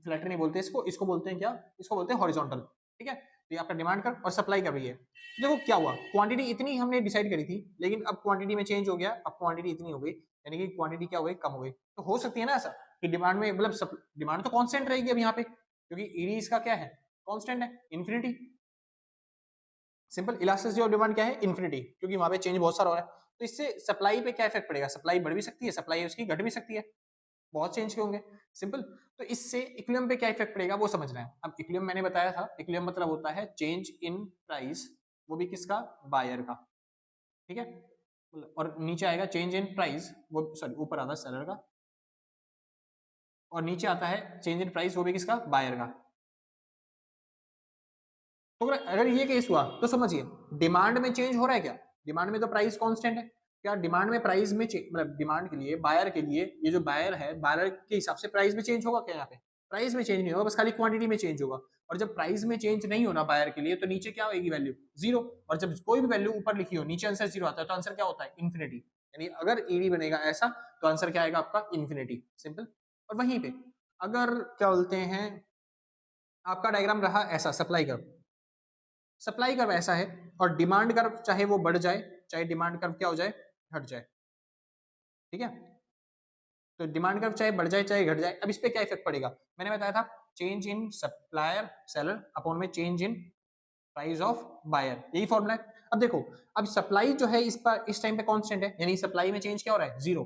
फ्लैटर नहीं बोलते इसको, इसको बोलते हैं क्या, इसको बोलते हैं हॉरिजॉन्टल, ठीक है। तो ये आपका डिमांड कर्व और सप्लाई कर्व ये है। देखो क्या हुआ, क्वांटिटी इतनी हमने डिसाइड करी थी, लेकिन अब क्वांटिटी में चेंज हो गया, अब क्वांटिटी इतनी हो गई, यानी कि क्वांटिटी क्या हो गई, कम हो गई। तो हो सकती है ना ऐसा कि डिमांड में मतलब डिमांड तो कांस्टेंट रहेगी अब यहाँ पे, क्योंकि ईडी इसका क्या है, कांस्टेंट है, infinity. Simple, elasticity of demand क्या है, इन्फिनिटी, क्योंकि वहां पे चेंज बहुत सारा हो रहा है। तो इससे सप्लाई पे क्या इफेक्ट पड़ेगा, सप्लाई बढ़ भी सकती है, सप्लाई उसकी घट भी सकती है, बहुत चेंज के होंगे। सिंपल, तो इससे इक्विलिब्रियम पे क्या इफेक्ट पड़ेगा वो समझना है। अब इक्विलिब्रियम मैंने बताया था, इक्विलिब्रियम मतलब होता है चेंज इन प्राइस, वो भी किसका, बायर का, ठीक है। और नीचे आएगा चेंज इन प्राइस, वो सॉरी ऊपर आता है सेलर का, और नीचे आता है चेंज इन प्राइस, वो भी किसका, बायर का। तो अगर ये केस हुआ तो समझिए डिमांड में चेंज हो रहा है क्या, डिमांड में तो प्राइस कांस्टेंट है, क्या डिमांड में प्राइस में मतलब डिमांड के लिए, बायर के लिए, ये जो बायर है बायर के हिसाब से प्राइस में चेंज होगा क्या, यहाँ पे प्राइस में चेंज नहीं होगा, बस खाली क्वांटिटी में चेंज होगा। और जब प्राइस में चेंज नहीं होना बायर के लिए, तो नीचे क्या होगी वैल्यू, जीरो। और जब कोई भी वैल्यू ऊपर लिखी हो नीचे आंसर जीरो आता है, तो आंसर क्या होता है, इन्फिनिटी। यानी अगर ईडी बनेगा ऐसा, तो आंसर क्या आएगा आपका, इन्फिनिटी। सिंपल। और वहीं पे अगर क्या बोलते हैं, आपका डायग्राम रहा ऐसा, सप्लाई कर्व, सप्लाई कर्व ऐसा है, और डिमांड कर्व चाहे वो बढ़ जाए, चाहे डिमांड कर्व क्या हो जाए, घट जाए, ठीक है। तो डिमांड कर्व चाहे बढ़ जाए चाहे घट जाए, अब इस पे क्या इफेक्ट पड़ेगा, मैंने बताया था change in supplier seller upon में change in price of buyer, यही फॉर्मूला है। अब देखो, अब सप्लाई जो है इस पर इस टाइम पे कांस्टेंट है, यानी सप्लाई में चेंज क्या हो रहा है, जीरो।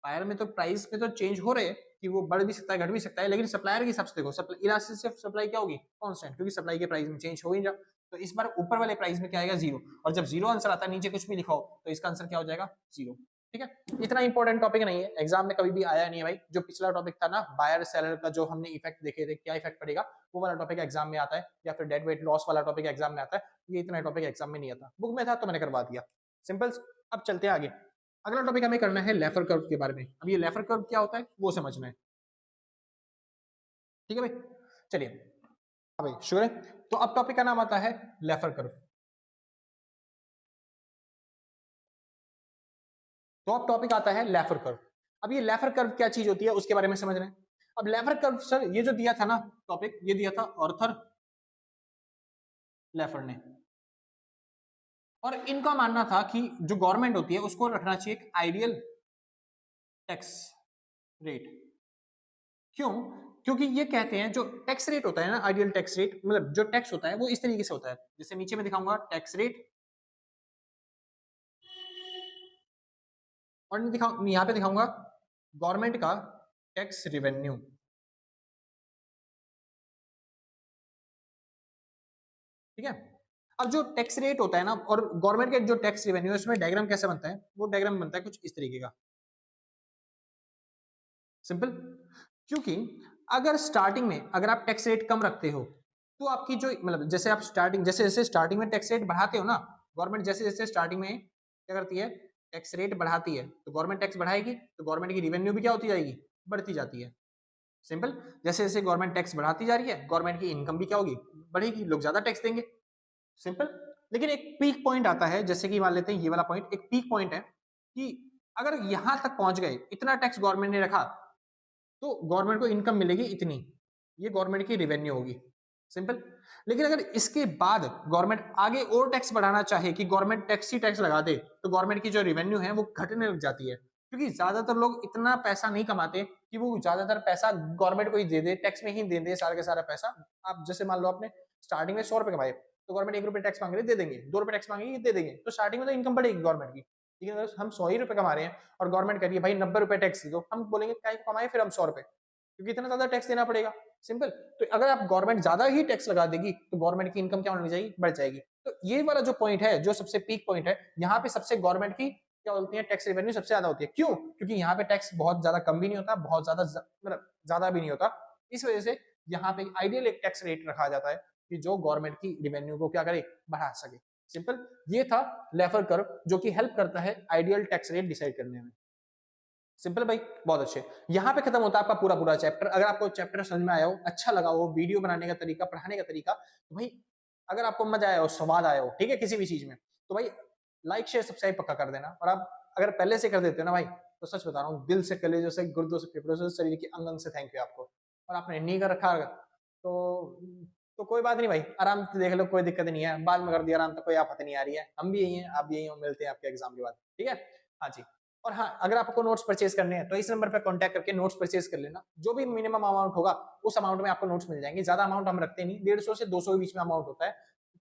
बायर में तो प्राइस में तो चेंज हो रहे हैं कि वो बढ़ भी सकता है घट भी सकता है, लेकिन सप्लायर के हिसाब से देखो इलास्टिसिटी ऑफ सप्लाई क्या होगी, कांस्टेंट, क्योंकि सप्लाई के प्राइस में चेंज हो ही नहीं रहा। तो इस बार ऊपर वाले प्राइस में क्या आएगा, जीरो। और जब जीरो आंसर आता है, नीचे कुछ भी लिखा हो, तो इसका आंसर क्या हो जाएगा, जीरो। ठीक है, इतना इंपॉर्टेंट टॉपिक नहीं है, एग्जाम में कभी भी आया नहीं है भाई। जो पिछला टॉपिक था ना बायर सेलर का, जो हमने इफेक्ट देखे थे, क्या इफेक्ट पड़ेगा, वो वाला टॉपिक एग्जाम में आता है, या फिर डेड वेट लॉस वाला टॉपिक एग्जाम में आता है। ये इतना टॉपिक एग्जाम में नहीं आता, बुक में था तो मैंने करवा दिया, सिंपल। अब चलते हैं आगे, अगला टॉपिक हमें करना है लेफर कर्व के बारे में। अब ये लेफर कर्व क्या होता है वो समझना है, ठीक है भाई। चलिए, हाँ भाई शुक्र है। तो अब टॉपिक का नाम आता है लेफर कर्व। तो अब टॉपिक आता है लेफर कर्व। अब ये लेफर कर्व क्या चीज होती है उसके बारे में समझ रहे हैं। अब लेफर कर्व सर ये जो दिया था ना टॉपिक, ये दिया था ऑर्थर लेफर ने, और इनका मानना था कि जो गवर्नमेंट होती है उसको रखना चाहिए एक आइडियल टैक्स रेट। क्यों? क्योंकि ये कहते हैं जो टैक्स रेट होता है ना, आइडियल टैक्स रेट, मतलब जो टैक्स होता है वो इस तरीके से होता है, जैसे नीचे में दिखाऊंगा टैक्स रेट, और यहाँ पे दिखाऊंगा गवर्नमेंट का टैक्स रिवेन्यू, ठीक है। अब जो टैक्स रेट होता है ना और गवर्नमेंट के जो टैक्स रिवेन्यू है, उसमें डायग्राम कैसे बनता है, वो डायग्राम बनता है कुछ इस तरीके का, सिंपल। क्योंकि अगर स्टार्टिंग में अगर आप टैक्स रेट कम रखते हो, तो आपकी जो मतलब जैसे आप स्टार्टिंग जैसे जैसे स्टार्टिंग में टैक्स रेट बढ़ाते हो ना, गवर्नमेंट जैसे जैसे स्टार्टिंग में क्या करती है, टैक्स रेट बढ़ाती है, तो गवर्नमेंट टैक्स बढ़ाएगी, तो गवर्नमेंट की रिवेन्यू भी क्या होती जाएगी, बढ़ती जाती है, सिंपल। जैसे जैसे गवर्नमेंट टैक्स बढ़ाती जा रही है, गवर्नमेंट की इनकम भी क्या होगी, बढ़ेगी, लोग ज्यादा टैक्स देंगे, सिंपल। लेकिन एक पीक पॉइंट आता है, जैसे कि मान लेते हैं ये वाला पॉइंट एक पीक पॉइंट है, कि अगर यहां तक पहुंच गए, इतना टैक्स गवर्नमेंट ने रखा, तो गवर्नमेंट को इनकम मिलेगी इतनी, ये गवर्नमेंट की रेवेन्यू होगी, सिंपल। लेकिन अगर इसके बाद गवर्नमेंट आगे और टैक्स बढ़ाना चाहे कि गवर्नमेंट टैक्स ही टैक्स लगा दे, तो गवर्नमेंट की जो रेवेन्यू है वो घटने लग जाती है, क्योंकि ज्यादातर लोग इतना पैसा नहीं कमाते कि वो ज्यादातर पैसा गवर्नमेंट को ही दे दे, टैक्स में ही दे दे सारा का सारा पैसा। आप जैसे मान लो आपने स्टार्टिंग में 100 रुपए कमाए, तो गवर्नमेंट 1 रुपए टैक्स मांग रही दे देंगे, 2 रुपए टैक्स मांगेगी दे देंगे, तो स्टार्टिंग में तो इनकम बढ़ेगी गवर्नमेंट की। लेकिन अगर हम 100 ही रुपए कमा रहे हैं और गवर्नमेंट कह रही है भाई 90 रुपए टैक्स दे दो, हम बोलेंगे क्या कमाए फिर हम 100 रुपए, क्योंकि इतना ज्यादा टैक्स देना पड़ेगा, सिंपल। तो अगर आप गवर्नमेंट ज्यादा ही टैक्स लगा देगी, तो गवर्नमेंट की इनकम क्या होनी चाहिए, बढ़ जाएगी। तो ये वाला जो पॉइंट है, जो सबसे पीक पॉइंट है, यहाँ पे सबसे गवर्नमेंट की क्या होती है, टैक्स रेवेन्यू सबसे ज्यादा होती है। क्यों? क्योंकि यहाँ पे टैक्स बहुत ज्यादा कम भी नहीं होता, बहुत ज्यादा मतलब ज्यादा भी नहीं होता। इस वजह से यहाँ पे आइडियल एक टैक्स रेट रखा जाता है कि जो गवर्नमेंट की रेवेन्यू को क्या करे, बढ़ा सके, सिंपल। ये था लेफर कर्व, जो कि हेल्प करता है आइडियल टैक्स रेट डिसाइड करने में, सिंपल भाई, बहुत अच्छे। यहाँ पे खत्म होता है आपका पूरा पूरा चैप्टर। अगर आपको चैप्टर समझ में आया हो, अच्छा लगा हो, वीडियो बनाने का तरीका, पढ़ाने का तरीका, तो भाई अगर आपको मजा आया हो, स्वाद आया हो, ठीक है, किसी भी चीज में, तो भाई लाइक शेयर सब्सक्राइब पक्का कर देना। और आप अगर पहले से कर देते हो ना भाई, तो सच बता रहा हूँ, दिल से, कलेजों से, गुर्दों से, फेफड़ों से, शरीर के अंग अंग से थैंक यू आपको। और आपने नहीं कर रखा तो कोई बात नहीं भाई, आराम से देख लो, कोई दिक्कत नहीं है, बाद में कर दिया आराम, तो कोई आफत नहीं आ रही है। हम भी यही हैं, आप भी यही हो, मिलते हैं आपके एग्जाम के बाद, ठीक है। हाँ जी। और हाँ, अगर आपको नोट्स परचेज करने हैं तो इस नंबर पर कांटेक्ट करके नोट्स परचेज कर लेना। जो भी मिनिमम अमाउंट होगा उस अमाउंट में आपको नोट्स मिल जाएंगे। ज्यादा अमाउंट हम रखते नहीं, 150 से 200 के बीच में अमाउंट होता है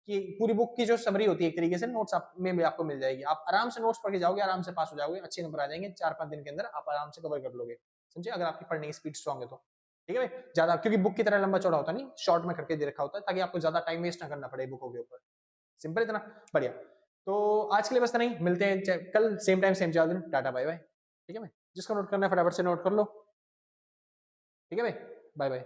कि पूरी बुक की जो समरी होती है एक तरीके से, नोट्स आप में भी आपको मिल जाएगी। आप आराम से नोट्स पढ़ के जाओगे, आराम से पास हो जाओगे, अच्छे नंबर आ जाएंगे, 4-5 दिन के अंदर आप आराम से कवर कर लोगे, समझे, अगर आपकी पढ़ने की स्पीड स्ट्रॉन्ग है तो, ठीक है भाई। ज्यादा, क्योंकि बुक की तरह लंबा चौड़ा होता नहीं, शॉर्ट में करके दे रखा होता है, ताकि आपको ज्यादा टाइम वेस्ट ना करना पड़े बुकों के ऊपर। सिंपल, इतना बढ़िया। तो आज के लिए बस इतना ही, मिलते हैं कल सेम टाइम सेम दिन। टाटा बाय बाय, ठीक है भाई। जिसको नोट करना है फटाफट से नोट कर लो, ठीक है भाई, बाय बाय।